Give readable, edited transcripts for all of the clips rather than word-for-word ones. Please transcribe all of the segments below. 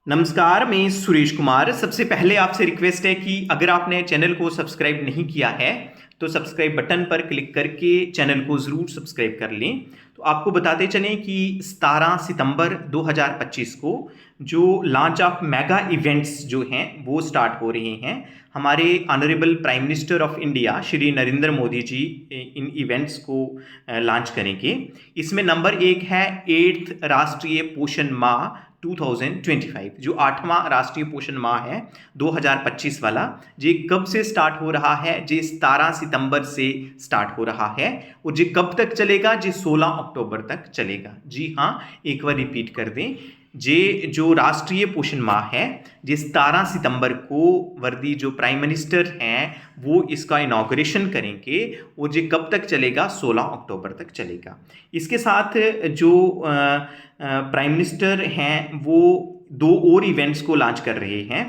नमस्कार, मैं सुरेश कुमार। सबसे पहले आपसे रिक्वेस्ट है कि अगर आपने चैनल को सब्सक्राइब नहीं किया है तो सब्सक्राइब बटन पर क्लिक करके चैनल को ज़रूर सब्सक्राइब कर लें। तो आपको बताते चलें कि 17 सितंबर 2025 को जो लॉन्च ऑफ मेगा इवेंट्स जो हैं वो स्टार्ट हो रहे हैं। हमारे honourable prime minister of India Shri Narendra Modi ji इन इवेंट्स को लॉन्च करेंगे। इसमें नंबर एक है 8th राष्ट्रीय पोषण माह 2025, जो 8वां राष्ट्रीय पोषण माह है 2025 वाला। ये कब से स्टार्ट हो रहा है? ये 17 सितंबर से स्टार्ट हो रहा है और ये कब तक चलेगा? ये 16 अक्टूबर तक चलेगा। जी हाँ, एक बार रिपीट कर दें, ये जो राष्ट्रीय पोषण माह है ये 17 सितंबर को वर्दी जो प्राइम मिनिस्टर हैं वो इसका इनॉग्रेशन करेंगे और ये कब तक चलेगा? 16 अक्टूबर तक चलेगा। इसके साथ जो प्राइम मिनिस्टर हैं वो दो और इवेंट्स को लॉन्च कर रहे हैं।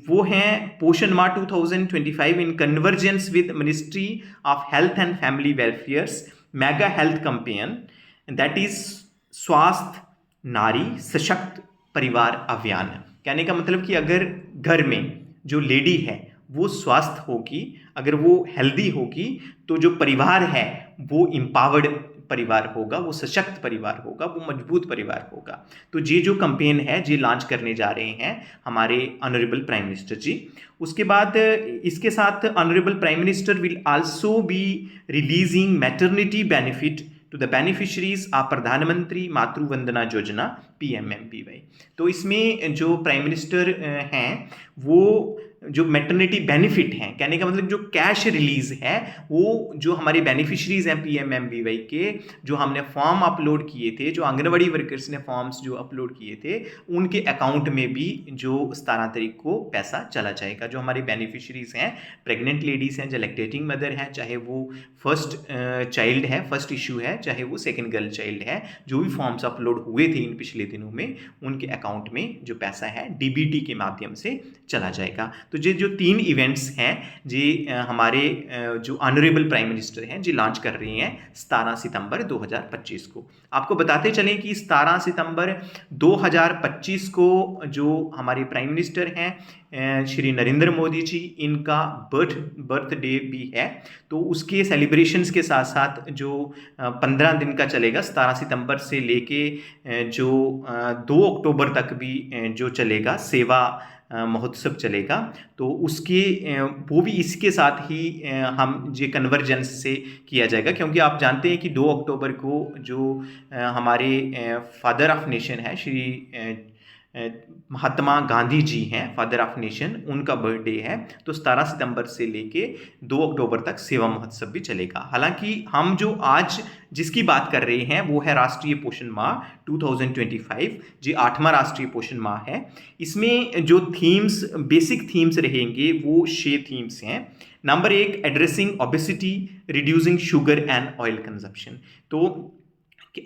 वो हैं Poshan Maah 2025 in convergence with ministry of health and family welfare's mega health campaign, that is Swasth Nari सशक्त परिवार अभियान। कहने का मतलब कि अगर घर में जो लेडी है वो स्वस्थ होगी, अगर वो हेल्दी होगी, तो जो परिवार है वो एम्पावर्ड परिवार होगा, वो सशक्त परिवार होगा, वो मजबूत परिवार होगा। तो ये जो कैंपेन है ये लॉन्च करने जा रहे हैं हमारे ऑनरेबल प्राइम मिनिस्टर जी। उसके बाद इसके साथ honourable prime minister will also be releasing maternity benefit to the beneficiaries of Pradhanmantri Matru Vandana Yojana PMMPY। तो इसमें जो प्राइम मिनिस्टर हैं वो जो मैटरनिटी बेनिफिट हैं, कहने का मतलब जो कैश रिलीज है वो जो हमारे बेनिफिशरीज हैं PMMPY के, जो हमने फॉर्म अपलोड किए थे, जो आंगनवाड़ी वर्कर्स ने फॉर्म्स जो अपलोड किए थे, उनके अकाउंट में भी जो 17 तारीख को पैसा चला जाएगा। जो हमारे बेनिफिशरीज हैं, प्रेग्नेंट लेडीज हैं, जो लैक्टेटिंग मदर हैं, चाहे वो फर्स्ट चाइल्ड है, फर्स्ट इशू है, चाहे वो सेकेंड गर्ल चाइल्ड है, जो भी फॉर्म्स अपलोड हुए थे इन पिछले दिनों में, उनके अकाउंट में जो पैसा है DBT के माध्यम से चला जाएगा। तो ये जो 3 इवेंट्स हैं जी हमारे जो ऑनरेबल प्राइम मिनिस्टर हैं जी लॉन्च कर रही हैं 17 सितंबर 2025 को। आपको बताते चलें कि 17 सितंबर 2025 को जो हमारे प्राइम मिनिस्टर हैं श्री नरेंद्र मोदी जी, इनका बर्थडे भी है। तो उसके सेलिब्रेशंस के साथ साथ जो 15 दिन का चलेगा, 17 सितंबर से लेके जो 2 अक्टूबर तक भी जो चलेगा सेवा महोत्सव चलेगा। तो उसके वो भी इसके साथ ही हम ये कन्वर्जेंस से किया जाएगा, क्योंकि आप जानते हैं कि 2 अक्टूबर को जो हमारे फादर ऑफ नेशन है श्री महात्मा गांधी जी हैं, फादर ऑफ नेशन, उनका बर्थडे है। तो 17 सितंबर से लेके 2 अक्टूबर तक सेवा महोत्सव भी चलेगा। हालांकि हम जो आज जिसकी बात कर रहे हैं वो है राष्ट्रीय पोषण माह 2025, जो 8वां राष्ट्रीय पोषण माह है। इसमें जो थीम्स, बेसिक थीम्स रहेंगे वो 6 थीम्स हैं। Number 1, addressing obesity, reducing sugar and oil consumption. तो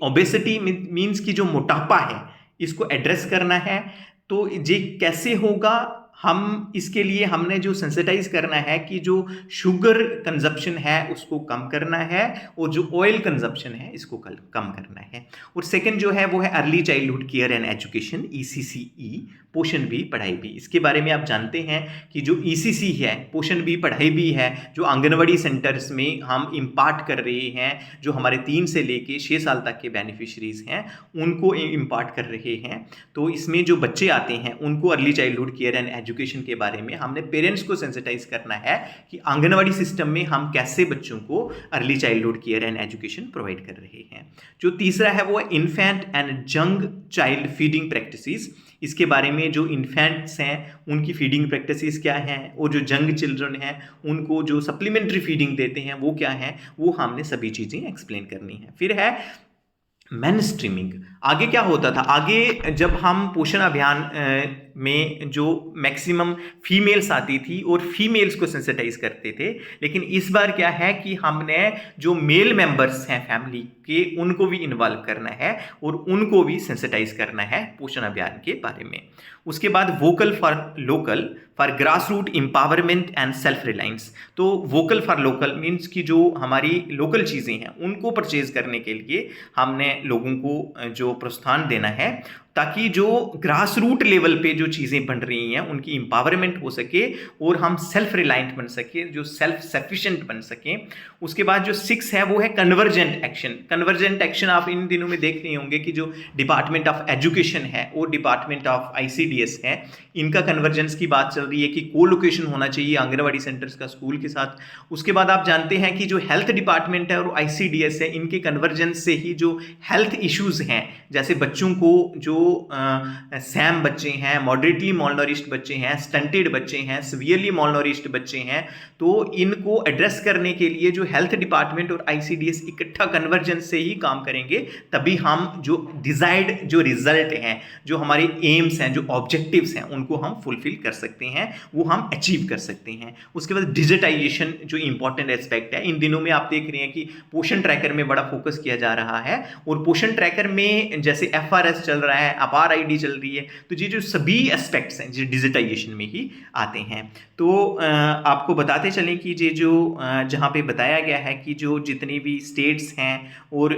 ओबेसिटी मीन्स की जो मोटापा है इसको एड्रेस करना है। तो ये कैसे होगा? हम इसके लिए हमने जो सेंसिटाइज करना है कि जो शुगर कंजप्शन है उसको कम करना है और जो ऑयल कंजप्शन है इसको कम करना है। और सेकंड जो है वो है early childhood care and education, ECCE, पोषण भी पढ़ाई भी। इसके बारे में आप जानते हैं कि जो ECC है, पोषण भी पढ़ाई भी है, जो आंगनवाड़ी सेंटर्स में हम इम्पार्ट कर रहे हैं, जो हमारे 3 से लेके 6 साल तक के बेनिफिशरीज हैं उनको इम्पार्ट कर रहे हैं। तो इसमें जो बच्चे आते हैं उनको early childhood care and education के बारे में हमने पेरेंट्स को सेंसिटाइज करना है कि आंगनवाड़ी सिस्टम में हम कैसे बच्चों को early childhood care and education provide कर रहे हैं। जो तीसरा है वो infant and young child feeding practices. इसके बारे में जो इन्फेंट्स हैं उनकी फीडिंग प्रैक्टिसेस क्या हैं और जो यंग चिल्ड्रन हैं उनको जो सप्लीमेंट्री फीडिंग देते हैं वो क्या हैं, वो हमने सभी चीज़ें एक्सप्लेन करनी है। फिर है मेन स्ट्रीमिंग। आगे क्या होता था? आगे जब हम पोषण अभियान में जो मैक्सिमम फीमेल्स आती थी और फीमेल्स को सेंसिटाइज करते थे, लेकिन इस बार क्या है कि हमने जो मेल मेंबर्स हैं फैमिली के उनको भी इन्वॉल्व करना है और उनको भी सेंसिटाइज करना है पोषण अभियान के बारे में। उसके बाद vocal for local for grass root empowerment and self reliance. तो वोकल फॉर लोकल मीन्स कि जो हमारी लोकल चीज़ें हैं उनको परचेज करने के लिए हमने लोगों को जो प्रोत्साहन देना है ताकि जो ग्रास रूट लेवल पे जो चीज़ें बन रही हैं उनकी एम्पावरमेंट हो सके और हम सेल्फ रिलायंट बन सके, जो सेल्फ सफिशिएंट बन सकें। उसके बाद जो 6 है वो है कन्वर्जेंट एक्शन। कन्वर्जेंट एक्शन आप इन दिनों में देख रहे होंगे कि जो डिपार्टमेंट ऑफ एजुकेशन है और डिपार्टमेंट ऑफ ICDS है, इनका कन्वर्जेंस की बात चल रही है कि कोलोकेशन होना चाहिए आंगनवाड़ी सेंटर्स का स्कूल के साथ। उसके बाद आप जानते हैं कि जो हेल्थ डिपार्टमेंट है और ICDS है, इनके कन्वर्जेंस से ही जो हेल्थ इश्यूज हैं, जैसे बच्चों को जो सैम बच्चे हैं, मॉडरेटली मॉलनरिश्ड बच्चे हैं, स्टंटेड बच्चे हैं, सीवियरली मॉलनरिश्ड बच्चे हैं, तो इनको एड्रेस करने के लिए जो हेल्थ डिपार्टमेंट और ICDS इकट्ठा कन्वर्जेंस से ही काम करेंगे, तभी हम जो डिजायर्ड जो रिजल्ट हैं, जो हमारे एम्स हैं, जो ऑब्जेक्टिव्स हैं, उनको हम फुलफिल कर सकते हैं, वो हम अचीव कर सकते हैं। उसके बाद डिजिटाइजेशन जो इंपॉर्टेंट एस्पेक्ट है, इन दिनों में आप देख रहे हैं कि पोषण ट्रैकर में बड़ा फोकस किया जा रहा है, और पोषण ट्रैकर में जैसे FRS चल रहा है, अपार ID चल रही है, तो ये जो सभी एस्पेक्ट्स हैं जो डिजिटाइजेशन में ही आते हैं। तो आपको बताते चलें कि ये जो जहाँ पे बताया गया है कि जो जितनी भी स्टेट्स हैं और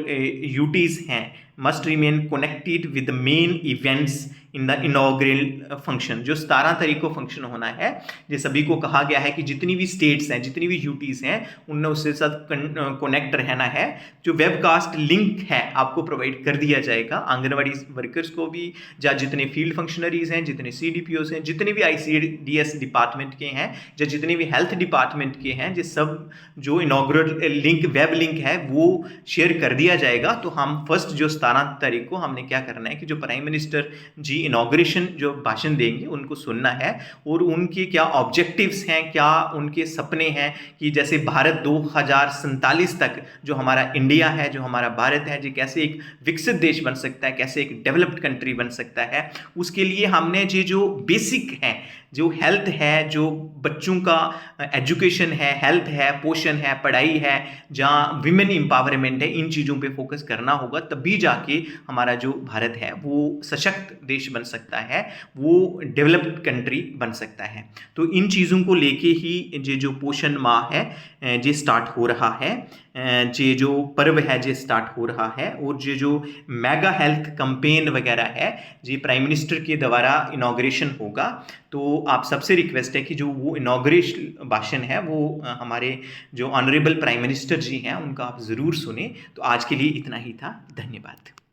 UTs हैं must remain connected with main events in the inaugural function. जो 17 तारीख को फंक्शन होना है, ये सभी को कहा गया है कि जितनी भी स्टेट्स हैं, जितनी भी UTs हैं, उनने उसके साथ कनेक्ट रहना है। जो वेबकास्ट लिंक है आपको प्रोवाइड कर दिया जाएगा आंगनवाड़ी वर्कर्स को भी, या जितने फील्ड फंक्शनरीज हैं, जितने CDPOs हैं, जितने भी ICDS डिपार्टमेंट के हैं, या जितने भी हेल्थ डिपार्टमेंट के हैं, ये सब जो इनॉग्रल लिंक, वेब लिंक है, वो शेयर कर दिया जाएगा। तो हम फर्स्ट जो 17 तारीख को हमने क्या करना है कि जो प्राइम मिनिस्टर जी इनॉग्रेशन जो भाषण देंगे उनको सुनना है, और उनके क्या ऑब्जेक्टिव्स हैं, क्या उनके सपने हैं कि जैसे भारत 2047 तक जो हमारा इंडिया है, जो हमारा भारत है, जी कैसे एक विकसित देश बन सकता है, कैसे एक डेवलप्ड कंट्री बन सकता है। उसके लिए हमने ये जो बेसिक है, जो हेल्थ है, जो बच्चों का एजुकेशन है, हेल्थ है, पोषण है, पढ़ाई है, जहाँ विमेन एम्पावरमेंट है, इन चीज़ों पे फोकस करना होगा, तभी जाके हमारा जो भारत है वो सशक्त देश बन सकता है, वो डेवलप्ड कंट्री बन सकता है। तो इन चीज़ों को लेके ही ये जो पोषण माह है ये स्टार्ट हो रहा है, ये जो पर्व है ये स्टार्ट हो रहा है, और ये जो मेगा हेल्थ कैंपेन वगैरह है, ये प्राइम मिनिस्टर के द्वारा इनॉग्रेशन होगा। तो आप सबसे रिक्वेस्ट है कि जो वो इनॉग्रेशन भाषण है वो हमारे जो ऑनरेबल प्राइम मिनिस्टर जी हैं उनका आप ज़रूर सुने। तो आज के लिए इतना ही था, धन्यवाद।